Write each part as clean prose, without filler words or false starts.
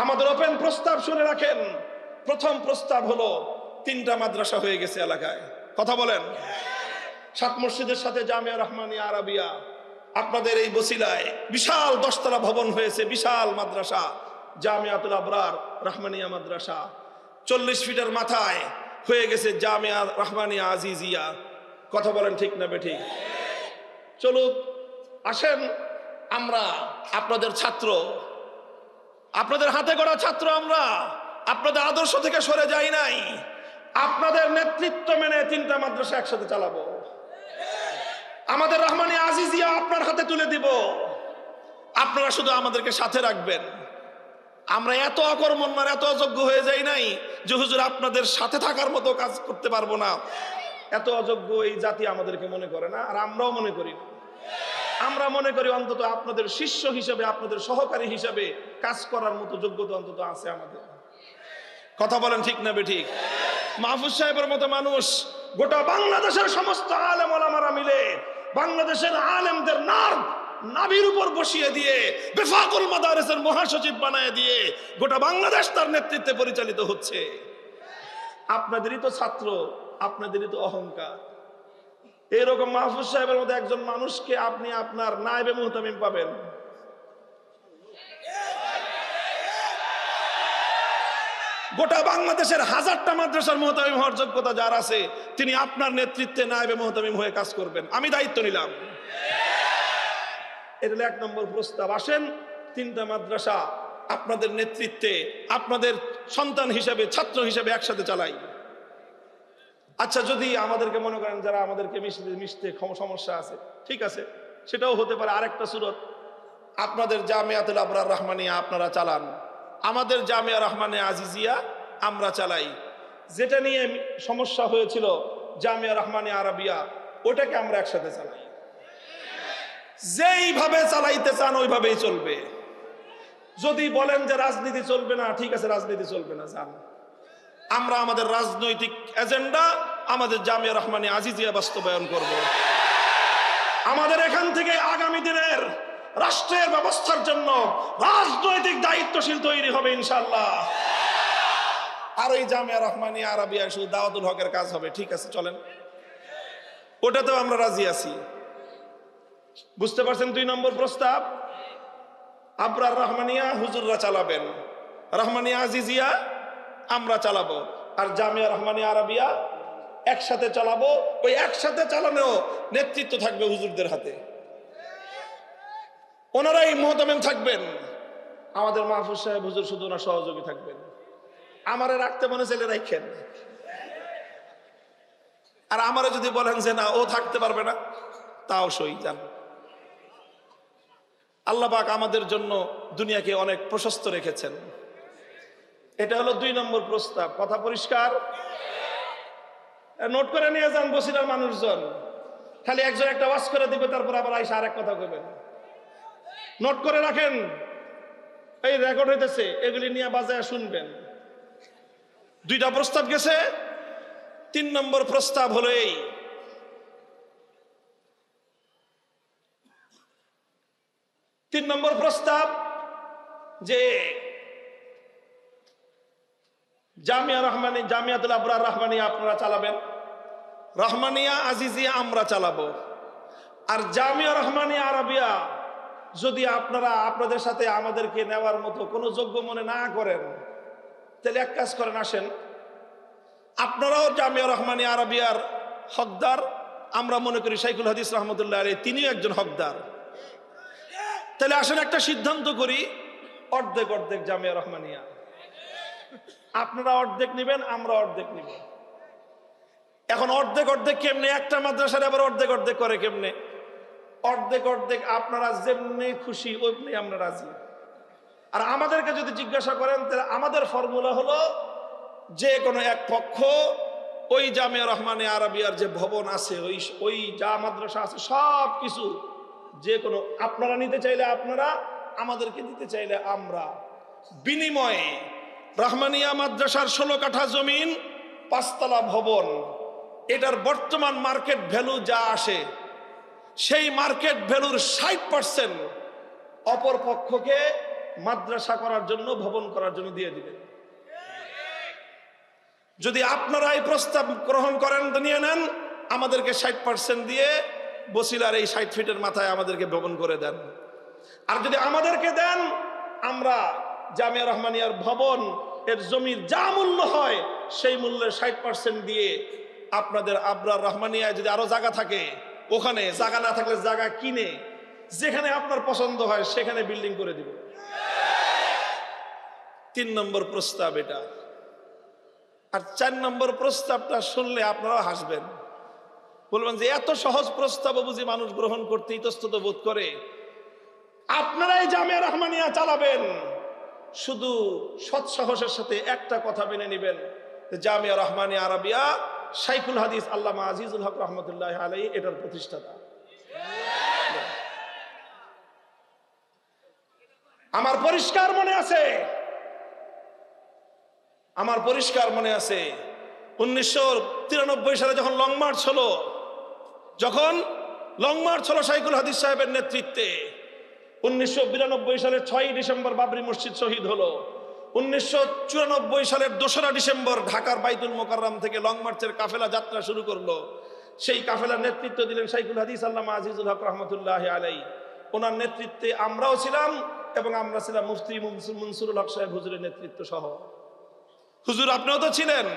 আমাদের ওপেন প্রস্তাব শুনে রাখেন। প্রথম প্রস্তাব হলো 3টা মাদ্রাসা হয়ে গেছে এলাকায়। কথা বলেন। 7 মসজিদের সাথে জামিয়া রহমানিয়া আরাবিয়া, আপনাদের এই বসিলায় বিশাল 10 তলা ভবন হয়েছে, বিশাল মাদ্রাসা জামিয়াতুল আবরার রহমানিয়া মাদ্রাসা। 40 ফিটের মাথায় হয়ে গেছে জামিয়া রহমানিয়া আজিজিয়া। কথা বলেন ঠিক না বেঠিক? চলুক, আসেন, আমরা আপনাদের ছাত্র, আপনাদের হাতে গড়া ছাত্র, আমরা আপনাদের আদর্শ থেকে সরে যাই নাই। আপনাদের নেতৃত্ব মেনে 3টা মাদ্রাসা একসাথে চালাবো। আমাদের রহমানিয়া আজিজিয়া আপনার হাতে তুলে দিব, আপনারা শুধু আমাদেরকে সাথে রাখবেন। আমরা এত অকর্মণ্য, এত অযোগ্য হয়ে যাই নাই যে হুজুর আপনাদের সাথে থাকার মতো কাজ করতে পারবো না। এত অযোগ্য এই জাতি আমাদেরকে মনে করে না, আর আমরাও মনে করি না। আমরা মনে করি অন্তত আপনাদের শিষ্য হিসেবে, আপনাদের সহকারী হিসেবে কাজ করার মতো যোগ্যতা অন্তত আছে আমাদের। কথা বলেন ঠিক না বেঠিক? মাহফুজ সাহেবের মতো মানুষ গোটা বাংলাদেশের সমস্ত আলেম ওলামারা মিলে বাংলাদেশের আলেমদের নাভির উপর বসিয়ে দিয়ে বেফাকুল মাদারিসের মহাসচিব বানায় দিয়ে গোটা বাংলাদেশ তার নেতৃত্বে পরিচালিত হচ্ছে। আপনাদেরই তো ছাত্র, আপনাদেরই তো অহংকার। এরকম মাহফুজ সাহেবের মতো একজন মানুষকে আপনি আপনার নায়েবে মুহতামিম পাবেন। গোটা বাংলাদেশের 1000টা মাদ্রাসার মুহতামিম হওয়ার যোগ্যতা যার আছে, তিনি আপনার নেতৃত্বে নায়েবে মুহতামিম হয়ে কাজ করবেন। আমি দায়িত্ব নিলাম। এটা 1 নম্বর প্রস্তাব। আসেন 3টা মাদ্রাসা আপনাদের নেতৃত্বে, আপনাদের সন্তান হিসেবে, ছাত্র হিসেবে একসাথে চালাই। আচ্ছা, যদি আমাদেরকে মনে করেন যারা আমাদেরকে মিশতে সমস্যা আছে, ঠিক আছে, সেটাও হতে পারে। আরেকটা সুরত, আপনাদের জামিয়াতুল আবরার রহমানিয়া আপনারা চালান, আমাদের জামিয়া রহমানিয়া আজিজিয়া আমরা চালাই। যেটা নিয়ে সমস্যা হয়েছিল জামিয়া রহমানিয়া আরাবিয়া, ওটাকে আমরা একসাথে চালাই। যেইভাবে চালাইতে চান ওইভাবেই চলবে। যদি বলেন যে রাজনীতি চলবে না, ঠিক আছে, রাজনীতি চলবে না, যান। আমরা আমাদের রাজনৈতিক এজেন্ডা আমাদের জামিয়া রহমানিয়া আজিজিয়া বাস্তবায়ন করব। আমাদের এখান থেকে আগামী দিনের রাষ্ট্রের ব্যবস্থার জন্য রাজনৈতিক দায়িত্বশীল তৈরি হবে ইনশাআল্লাহ। আর ওই জামিয়া রহমানিয়া আরাবিয়া শুধু দাওয়াতুল হকের কাজ হবে, ঠিক আছে, চলেন, ওটাতেও আমরা রাজি আছি। বুঝতে পারছেন? 2 নম্বর প্রস্তাব, আবরার রহমানিয়া হুজুররা চালাবেন, রহমানিয়া আজিজিয়া আমরা চালাবো, আর জামিয়া রহমানিয়া আরাবিয়া একসাথে চালাবো। ওই একসাথে চালানো নেতৃত্ব থাকবে হুজুরদের হাতে, ওনারাই মুহতামিম থাকবেন। আমাদের মাহফুজ সাহেব হুজুর শুধু ওনার সহযোগী থাকবেন। আমারে রাখতে মনে চাইলে রাখেন, আর আমারে যদি বলেন যে না ও থাকতে পারবে না, তাও সই, যান। আল্লাহ পাক আমাদের জন্য দুনিয়াকে অনেক প্রশস্ত রেখেছেন। এটা হলো 2 নম্বর প্রস্তাব। কথা পরিষ্কার? নোট করে নিয়ে যান বসিলার মানুষজন। খালি একজন একটা ওয়াজ করে দিবে, তারপর আবার আইসা আরেক কথা কইবেন। নোট করে রাখেন, এই রেকর্ড হইতেছে, এগুলি নিয়ে বাজায় শুনবেন। 2টা প্রস্তাব গেছে। 3 নম্বর প্রস্তাব হলো এই, তিন নম্বর প্রস্তাব যে জামিয়াতুল আবরার রহমানিয়া আপনারা চালাবেন, রহমানিয়া আজিজিয়া আমরা চালাবো। আর জামিয়া রহমানিয়া আরাবিয়া যদি আপনারা আপনাদের সাথে আমাদেরকে নেওয়ার মতো কোনো যোগ্য মনে না করেন, তাহলে এক কাজ করেন, আসেন আপনারাও জামিয়া রহমানিয়া আরাবিয়ার হকদার। আমরা মনে করি শাইখুল হাদিস রহমতুল্লাহ আলাইহি তিনিও একজন হকদার। তাহলে আসেন একটা সিদ্ধান্ত করি, অর্ধেক অর্ধেক জামিয়া রহমানিয়া। আপনারা অর্ধেক নিবেন, আমরা অর্ধেক নিব। এখন অর্ধেক অর্ধেক কেমনে? একটা মাদ্রাসার আবার অর্ধেক অর্ধেক করে কেমনে? অর্ধেক অর্ধেক আপনারা যেমনি খুশি ওইমনি আমরা রাজি। আর আমাদেরকে যদি জিজ্ঞাসা করেন, তাহলে আমাদের ফর্মুলা হলো যে কোনো এক পক্ষ ওই জামিয়া রহমানিয়া আরাবিয়ার যে ভবন আছে, ওই যা মাদ্রাসা আছে সব কিছু যে কোনো আপনারা নিতে চাইলে আপনারা, আমাদেরকে দিতে চাইলে আমরা, বিনিময়ে রহমানিয়া মাদ্রাসার 16 কাঠা জমিন, 5 তলা ভবন, এটার বর্তমান মার্কেট ভ্যালু যা আসে সেই মার্কেট ভ্যালুর 60% অপর পক্ষকে মাদ্রাসা করার জন্য, ভবন করার জন্য দিয়ে দিবেন। যদি আপনারা এই প্রস্তাব গ্রহণ করেন, নিয়ে নেন, আমাদেরকে 60% দিয়ে বসিলার এই 60 ফিটের মাথায় আমাদেরকে ভবন করে দেন। আর যদি আমাদেরকে দেন, আমরা জামিয়া রহমানিয়ার ভবন এর জমির যা মূল্য হয় সেই মূল্যের 60% দিয়ে আপনাদের আবরার রহমানিয়ায় যদি আরো জায়গা থাকে, ওখানে জায়গা না থাকলে জায়গা কিনে যেখানে আপনার পছন্দ হয় সেখানে বিল্ডিং করে দিব। 3 নম্বর প্রস্তাব এটা। আর 4 নম্বর প্রস্তাবটা শুনলে আপনারাও হাসবেন, বলবেন যে এত সহজ প্রস্তাব বুঝি মানুষ গ্রহণ করতে ইতস্তত বোধ করে। আপনারাই জামিয়া রহমানিয়া চালাবেন, শুধু সৎ সাহসের সাথে একটা কথা মেনে নেবেন, জামিয়া রহমানিয়া আরাবিয়া শাইখুল হাদিস আল্লামা আজিজুল হক রহমতুল্লাহ আলাইহি এটার প্রতিষ্ঠাতা। আমার পরিষ্কার মনে আছে 1993 সালে যখন লং মার্চ হলো শাইখুল হাদিস সাহেবের নেতৃত্বে। 1992 সালের 6 ডিসেম্বর বাবরি মসজিদ শহীদ হলো। 1994 সালের 2রা ডিসেম্বর ঢাকার বাইতুল মোকাররম থেকে লং মার্চের কাফেলা যাত্রা শুরু করলো। সেই কাফেলার নেতৃত্ব দিলেন শাইখুল হাদিস আল্লামা আজিজুল হক রহমতুল্লাহ আলাইহি। ওনার নেতৃত্বে আমরাও ছিলাম, এবং আমরা ছিলাম মুফতি মনসুরুল হক সাহেব হুজুরের নেতৃত্ব সহ। হুজুর আপনিও তো ছিলেন,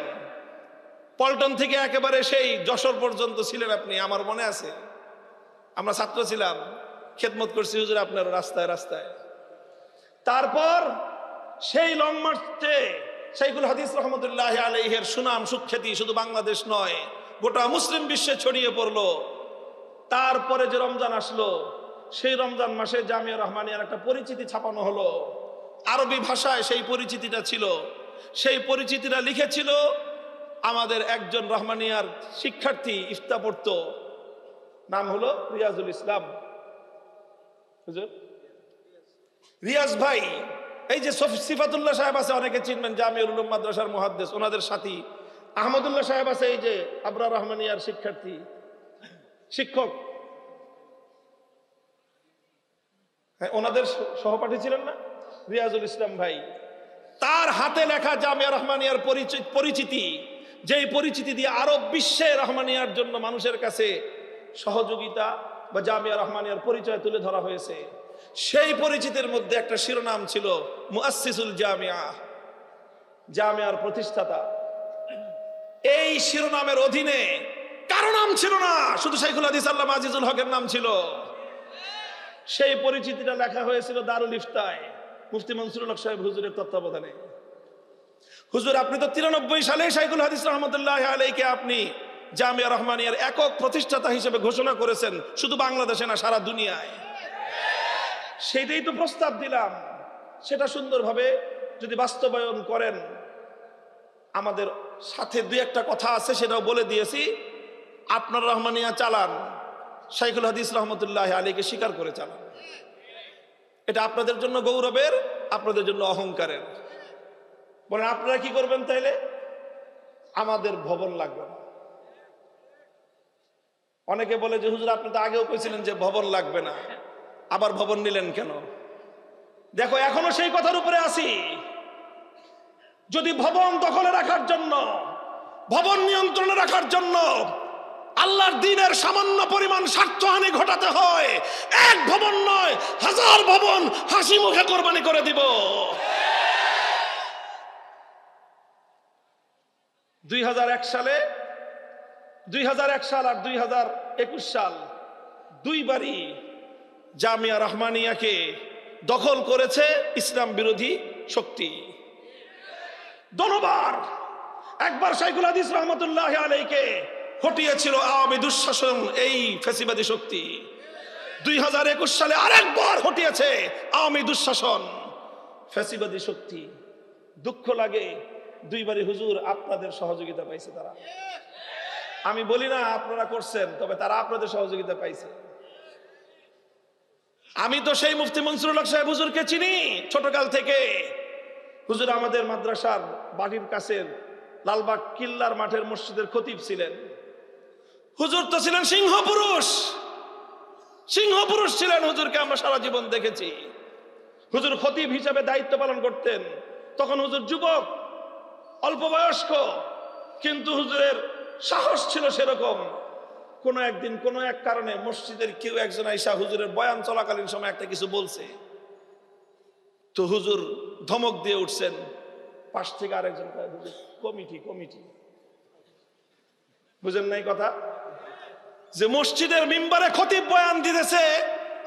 পল্টন থেকে একেবারে সেই যশোর পর্যন্ত ছিলেন আপনি, আমার মনে আছে। আমরা ছাত্র ছিলাম, খেদমত করছি হুজুর আপনার রাস্তায় রাস্তায়। তারপর সেই লং মার্চে শাইখুল হাদিস রহমতুল্লাহ আলাইহির সুনাম সুখ্যাতি শুধু বাংলাদেশ নয়, গোটা মুসলিম বিশ্বে ছড়িয়ে পড়লো। তারপরে যে রমজান আসলো, সেই রমজান মাসে জামিয়া রহমানিয়ার একটা পরিচিতি ছাপানো হলো। আরবি ভাষায় সেই পরিচিতিটা ছিল। সেই পরিচিতিটা লিখেছিল আমাদের একজন রহমানিয়ার শিক্ষার্থী, ইফতা পড়তো, নাম হলো রিয়াজুল ইসলাম। হুজুর রিয়াজ ভাই, এই যে সিফাতুল্লাহ সাহেব আছে, অনেকে চিনবেন, জামিউল উলুম মাদ্রাসার মুহাদ্দিস, ওনাদের সাথী। আহমদুল্লাহ সাহেব আছে, এই যে আবরার রহমানিয়ার শিক্ষক, ওনাদের সহপাঠী ছিলেন না রিয়াজুল ইসলাম ভাই। তার হাতে লেখা জামিয়া রহমানিয়ার পরিচিতি, যেই পরিচিতি দিয়ে আরব বিশ্বে রহমানিয়ার জন্য মানুষের কাছে সহযোগিতা বা জামিয়া রহমানিয়ার পরিচয় তুলে ধরা হয়েছে। সেই পরিচিতির মধ্যে একটা শিরোনাম ছিল মুআসসিসুল জামিয়া, জামিয়ার প্রতিষ্ঠাতা। এই শিরোনামের অধীনে কারো নাম ছিল না, শুধু শাইখুল হাদিস আল্লামা আজিজুল হকের নাম ছিল। সেই পরিচিতিটা লেখা হয়েছিল দারুল ইফতায়, মুফতি মনসুরুল হক সাহেব হুজুরের তত্ত্বাবধানে। হুজুর আপনি তো 93 সালে শাইখুল হাদিস রহমতুল্লাহ আলাইহিকে আপনি জামিয়া রহমানিয়ার একক প্রতিষ্ঠাতা হিসেবে ঘোষণা করেছেন, শুধু বাংলাদেশে না, সারা দুনিয়ায়। সেটাই তো প্রস্তাব দিলাম, সেটা সুন্দরভাবে যদি বাস্তবায়ন করেন। আমাদের সাথে 2-1টা কথা আছে, সেটাও বলে দিয়েছি। আপনার রহমানিয়া চালান, শাইখুল হাদিস রহমতুল্লাহ আলাইহিকে স্বীকার করে চালান। এটা আপনাদের জন্য গৌরবের, আপনাদের জন্য অহংকারের। বলেন আপনারা কি করবেন তাইলে? আমাদের ভবন লাগবে না। অনেকে বলে যে হুজুর আপনি তো আগেও কইছিলেন যে ভবন লাগবে না, আবার ভবন নিলেন কেন? দেখো এখনো সেই কথার উপরে আছি। যদি ভবন দখলে রাখার জন্য, ভবন নিয়ন্ত্রণে রাখার জন্য আল্লাহর দ্বীনের সামান্য পরিমাণ স্বার্থহানি ঘটাতে হয়, এক ভবন নয়, 1000 ভবন হাসি মুখে কোরবানি করে দিব। 2001 সাল আর 2021 সাল 2 বারই জামিয়া রহমানিয়াকে দখল করেছে ইসলাম বিরোধী শক্তি। দোনোবার, একবার শাইখুল হাদিস রহমতুল্লাহ আলাইহিকে হটিয়েছিল আওয়ামী দুঃশাসন, এই ফ্যাসিবাদী শক্তি। 2021 সালে আরেকবার হটিয়েছে আওয়ামী দুঃশাসন, ফ্যাসিবাদী শক্তি। দুঃখ লাগে 2 বারই হুজুর আপনাদের সহযোগিতা পাইছে তারা। আমি বলি না আপনারা করছেন, তবে তারা আপনাদের সহযোগিতা পাইছে। আমি তো সেই মুফতি মনসুরুল হক সাহেব হুজুরকে চিনি ছোটকাল থেকে। হুজুর আমাদের মাদ্রাসার বাড়ির কাছের লালবাগ কিল্লার মাঠের মসজিদের খতিব ছিলেন। হুজুর তো ছিলেন সিংহ পুরুষ ছিলেন। হুজুরকে আমরা সারা জীবন দেখেছি। হুজুর খতিব হিসাবে দায়িত্ব পালন করতেন, তখন হুজুর যুবক, অল্প বয়স্ক, কিন্তু হুজুরের সাহস ছিল সেরকম। কোনো একদিন কোনো এক কারণে মসজিদের কেউ একজন আইসা হুজুরের বয়ান চলাকালীন সময় একটা কিছু বলছে, তো হুজুর ধমক দিয়ে উঠছেন। পাশ থেকে আরেকজন কমিটি কমিটি, বুঝেন নাই কথা? যে মসজিদের মিম্বারে খতিব বয়ান দিতেছে,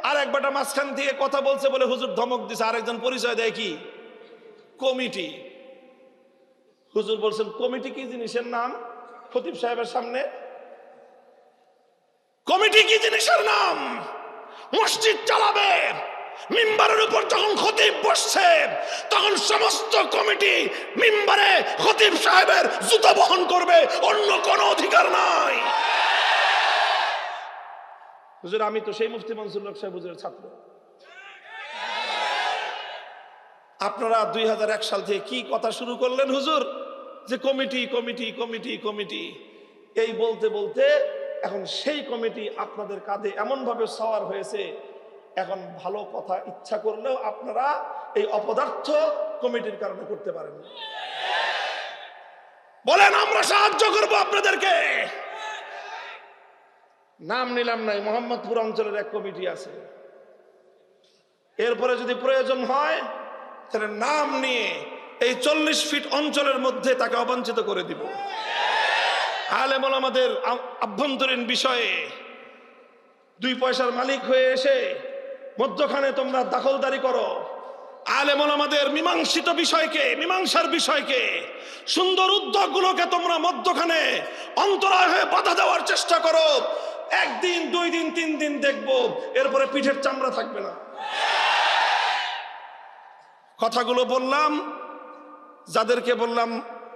আর এক বেটা মাঝখান থেকে কথা বলছে বলে হুজুর ধমক দিছে, আরেকজন পরিচয় দেয় কি কমিটি। হুজুর বলছেন কমিটি কি জিনিসের নাম? খতিব সাহেবের সামনে কমিটি কি জিনিসের নাম? মসজিদ চালাবে, মিম্বারের উপর যখন খতিব বসছে তখন সমস্ত কমিটি মিম্বারে খতিব সাহেবের জুতা বহন করবে, অন্য কোনো অধিকার নাই। হুজুর আমি তো সেই মুফতি মনসুর হক সাহেব হুজুরের ছাত্র। আপনারা 2001 সাল থেকে কি কথা শুরু করলেন হুজুর, যে কমিটি কমিটি কমিটি কমিটি, এই বলতে বলতে এখন সেই কমিটি আপনাদের কাঁধে এমন ভাবে সওয়ার হয়েছে, এখন ভালো কথা ইচ্ছা করলেও আপনারা এই অপদার্থ কমিটির কারণে করতে পারেন না। বলেন আমরা সাহায্য করব আপনাদেরকে। নাম নিলাম নাই, মোহাম্মদপুর অঞ্চলের এক কমিটি আছে, এরপরে যদি প্রয়োজন হয় তাহলে নাম নিয়ে এই 40 ফিট অঞ্চলের মধ্যে তাকে অবাঞ্ছিত করে দিব। আলেম ওলামাদের আভ্যন্তরীণ বিষয়ে 2 পয়সার মালিক হয়ে এসে মধ্যখানে তোমরা দখলদারি করো। আলেম ওলামাদের মীমাংসিত বিষয়কে, মীমাংসার বিষয়কে, সুন্দর উদ্যোগগুলোকে তোমরা মধ্যখানে অন্তরায় হয়ে বাধা দেওয়ার চেষ্টা করো। 1 দিন 2 দিন 3 দিন দেখবো, এরপরে পিঠের চামড়া থাকবে না। কথাগুলো বললাম, যাদেরকে বললাম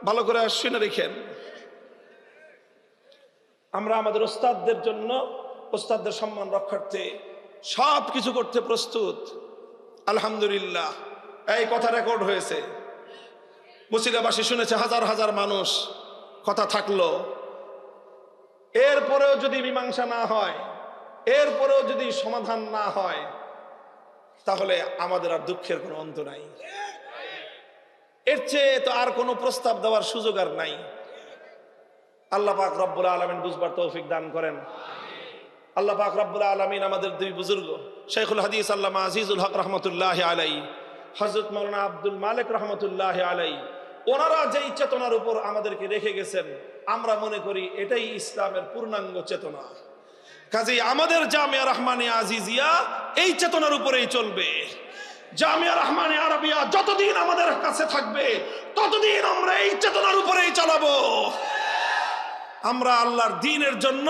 ভালো করে শুনে রেখেন। আমরা আমাদের ওস্তাদদের জন্য, ওস্তাদদের সম্মান রক্ষার্থে সব কিছু করতে প্রস্তুত। আলহামদুলিল্লাহ এই কথা রেকর্ড হয়েছে, মুসিরাবাসী শুনেছে, হাজার হাজার মানুষ। কথা থাকলো, এরপরেও যদি মীমাংসা না হয়, এরপরেও যদি সমাধান না হয়, তাহলে আমাদের আর দুঃখের কোনো অন্ত নাই। এর চেয়ে তো আর কোনো প্রস্তাব দেওয়ার সুযোগ আর নাই। আল্লাহ পাক রব্বুল আলামিন বুঝবার তৌফিক দান করেন। আল্লাহ পাক রব্বুল আলামিন আমাদের 2 বুজুর্গ শাইখুল হাদিস আল্লামা আজিজুল হক রহমতুল্লাহ আলাইহি, হযরত মাওলানা আব্দুল মালিক রহমতুল্লাহ আলাইহি, ওনারা যেই চেতনার উপর আমাদেরকে রেখে গেছেন, আমরা মনে করি এটাই ইসলামের পূর্ণাঙ্গ চেতনা। কাজেই আমাদের জামিয়া রহমানিয়া আজিজিয়া এই চেতনার উপরেই চলবে। জামিয়া রহমানিয়া আরাবিয়া যতদিন আমাদের কাছে থাকবে ততদিন আমরা এই চেতনার উপরেই চালাবো। আমরা আল্লাহর দ্বীনের জন্য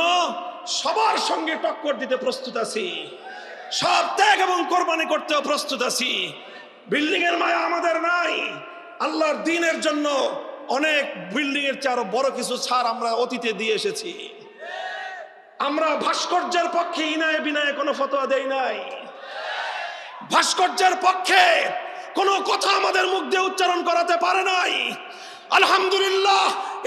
সবার সঙ্গে টক্কর দিতে প্রস্তুত আছি, সব ত্যাগ এবং কোরবানি করতেও প্রস্তুত আছি। বিল্ডিং এর মায়া আমাদের নাই। আল্লাহর দ্বীনের জন্য অনেক বিল্ডিং এর চেয়ে আরো বড় কিছু ছাড় আমরা অতীতে দিয়ে এসেছি। আমরা ভাস্কর্যের পক্ষে ইনায় বিনায় কোনো ফতোয়া দেই নাই। ভাস্কর্যের পক্ষে কোনো কথা আমাদের মুখ দিয়ে উচ্চারণ করাতে পারে নাই। আলহামদুলিল্লাহ,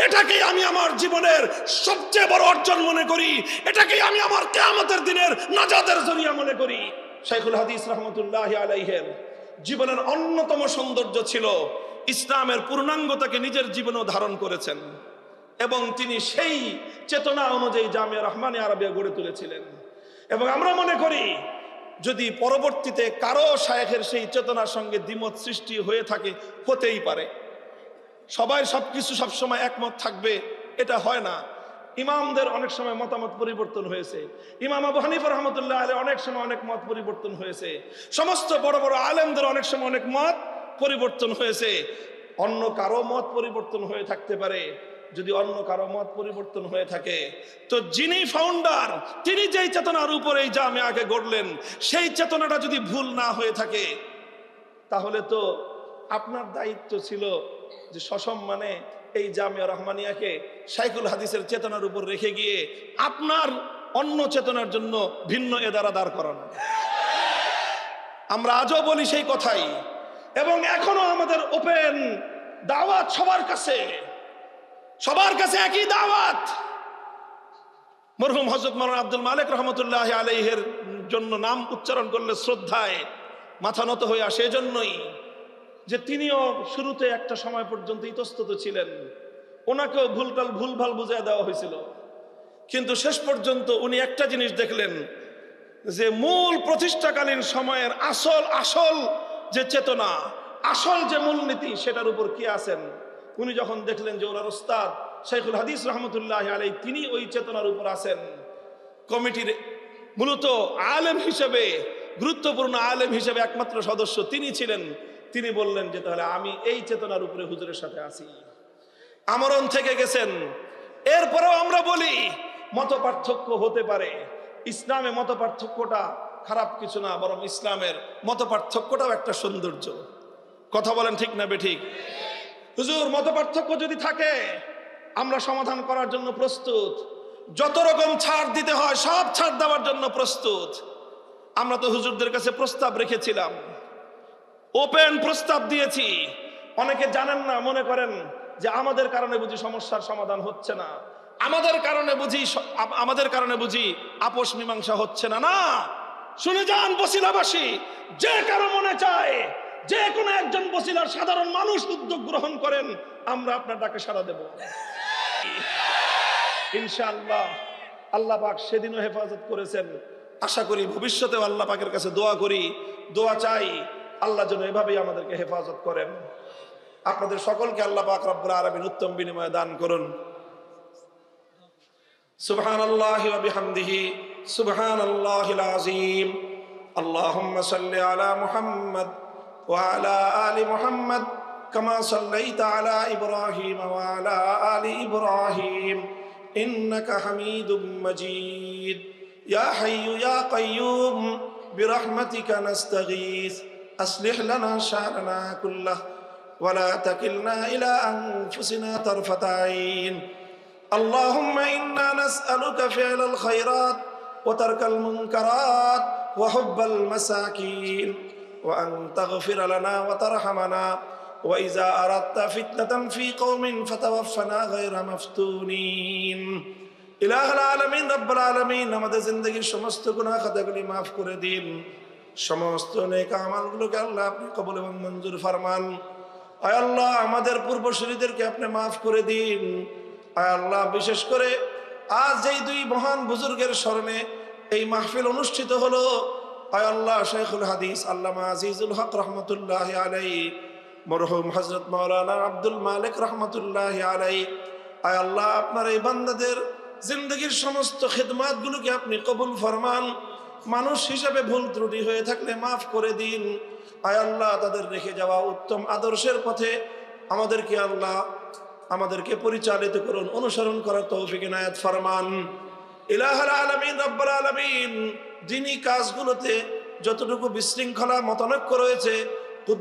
এটাকেই আমি আমার জীবনের সবচেয়ে বড় অর্জন মনে করি। এটাকেই আমি আমার কিয়ামতের দিনের নাজাতের জরিয়া মনে করি। শাইখুল হাদিস রহমতুল্লাহ আলাইহির জীবনের অন্যতম সৌন্দর্য ছিল ইসলামের পূর্ণাঙ্গতাকে নিজের জীবনেও ধারণ করেছেন, এবং তিনি সেই চেতনা অনুযায়ী জামিয়া রহমানিয়া আরাবিয়া গড়ে তুলেছিলেন। এবং আমরা মনে করি যদি পরবর্তীতে কারো শায়েখের সেই চেতনার সঙ্গে দ্বিমত সৃষ্টি হয়ে থাকে, হতেই পারে, সবাই সবকিছু সবসময় একমত থাকবে এটা হয় না। ইমামদের অনেক সময় মতামত পরিবর্তন হয়েছে। ইমাম আবু হানিফা রহমতুল্লাহ আলাইহি অনেক সময় অনেক মত পরিবর্তন হয়েছে। সমস্ত বড় বড় আলেমদের অনেক সময় অনেক মত পরিবর্তন হয়েছে। অন্য কারো মত পরিবর্তন হয়ে থাকতে পারে। যদি অন্য কারো মত পরিবর্তন হয়ে থাকে, তো যিনি ফাউন্ডার, তিনি যেই চেতনার উপরে এই জামিয়াকে গড়লেন, সেই চেতনাটা যদি ভুল না হয়ে থাকে, তাহলে তো আপনার দায়িত্ব ছিল যে সসম্মানে এই জামিয়া রহমানিয়াকে শাইখুল হাদিসের চেতনার উপর রেখে গিয়ে আপনার অন্য চেতনার জন্য ভিন্ন এদারা দাঁড় করানো। আমরা আজও বলি সেই কথাই, এবং এখনো আমাদের ওপেন দাওয়াত সবার কাছে, সবার কাছে একই দাওয়াত। মরহুম হযরত মাওলানা আব্দুল মালিক রহমতুল্লাহ আলাইহির জন্য নাম উচ্চারণ করলে শ্রদ্ধায় মাথা নত হয়ে আসে। এজন্যই যে তিনিও শুরুতে একটা সময় পর্যন্ত ইতস্তত ছিলেন, ওনাকেও ভুলভাল বুঝিয়ে দেওয়া হয়েছিল, কিন্তু শেষ পর্যন্ত উনি একটা জিনিস দেখলেন যে মূল প্রতিষ্ঠাকালীন সময়ের আসল যে চেতনা, আসল যে মূলনীতি, সেটার উপর কি আছেন। উনি যখন দেখলেন যে ওনার ওস্তাদ শাইখুল হাদিস রহমতুল্লাহ আলাইহি তিনি ওই চেতনার উপর আছেন, কমিটির মূলত আলেম হিসেবে, গুরুত্বপূর্ণ আলেম হিসেবে একমাত্র সদস্য তিনি ছিলেন, তিনি বললেন যে তাহলে আমি এই চেতনার উপরে হুজুরের সাথে আছি, আমরণ থেকে গেছেন। এরপরেও আমরা বলি মত পার্থক্য হতে পারে, ইসলামে মত পার্থক্যটা খারাপ কিছু না, বরং ইসলামের মত পার্থক্যটাও একটা সৌন্দর্য। কথা বলেন ঠিক না বেঠিক? হুজুর, মত পার্থক্য যদি থাকে আমরা সমাধান করার জন্য প্রস্তুত, যত রকম ছাড় দিতে হয় সব ছাড় দেওয়ার জন্য প্রস্তুত। আমরা তো হুজুরদের কাছে প্রস্তাব রেখেছিলাম, ওপেন প্রস্তাব দিয়েছি। অনেকে জানেন না, মনে করেন যে আমাদের কারণে বুঝি সমস্যার সমাধান হচ্ছে না, আমাদের কারণে বুঝি আপোষ মীমাংসা হচ্ছে না। না, শুনে যান বছিলাবাসী, যে কারো মনে চায় যে কোনো একজন বছিলার সাধারণ মানুষ উদ্যোগ গ্রহণ করেন, আমরা আপনার ডাকে সাড়া দেব ইনশাআল্লাহ। আল্লাহ পাক সেদিনও হেফাজত করেছেন, আশা করি ভবিষ্যতেও আল্লাহ পাকের কাছে দোয়া করি, দোয়া চাই আল্লাহ যেন এভাবেই আমাদেরকে হেফাজত করেন। আপনাদের সকলকে আল্লাহ পাক রব্বুল আলামিন উত্তম বিনিময় দান করুন। সুবহানাল্লাহি ওয়া বিহামদিহি সুবহানাল্লাহিল আযীম। আল্লাহুম্মা সাল্লি আলা মুহাম্মদ ওয়া আলা আলি মুহাম্মদ কামা সাল্লাইতা আলা ইব্রাহিম ওয়া আলা আলি ইব্রাহিম ইন্নাকা হামিদুম মাজিদ। ইয়া হাইয়্যু ইয়া কাইয়্যুম বিরহমাতিকা নাস্তাগীস আসলিহ লানা শা'নানা কুল্লাহ ওয়া লা তাকিলনা ইলা আনফুসিনা তারফাতা আইন। اللهم إنا نسألك فعل الخيرات وترك المنكرات وحب المساكين وأن تغفر لنا وترحمنا وإذا أردت فتنة في قوم فتوفنا غير مفتونين। إله العالمين رب العالمين আমাদের জিন্দেগীর সমস্ত গুনাহ খাতাগুলি মাফ করে দিন, সমস্ত নেক আমলগুলোকে আল্লাহ আপনি কবুল এবং মঞ্জুর ফরমান। আয় আল্লাহ, আমাদের পূর্বসূরীদেরকে আপনি মাফ করে দিন। আয় আল্লাহ, বিশেষ করে আজ যেই দুই মহান বুজুর্গের স্মরণে এই মাহফিল অনুষ্ঠিত হলো, আয় আল্লাহ, শাইখুল হাদিস আল্লামা আজিজুল হক রহমতুল্লাহ আলাইহি, মরহুম হযরত মাওলানা আব্দুল মালিক রহমতুল্লাহ আলাইহি, আয় আল্লাহ, আপনার এই বান্দাদের জিন্দগির সমস্ত খিদমাতগুলোকে আপনি কবুল ফরমান। মানুষ হিসাবে ভুল ত্রুটি হয়ে থাকলে মাফ করে দিন। আয় আল্লাহ, তাদের রেখে যাওয়া উত্তম আদর্শের পথে আমাদেরকে পরিচালিত করুন, অনুসরণ করার তৌফিক ইনায়াত ফরমান। ইলাহুল আলামিন রব্বুল আলামিন, যিনি কাজগুলোতে যতটুকু বিশৃঙ্খলা মতানৈক্য রয়েছে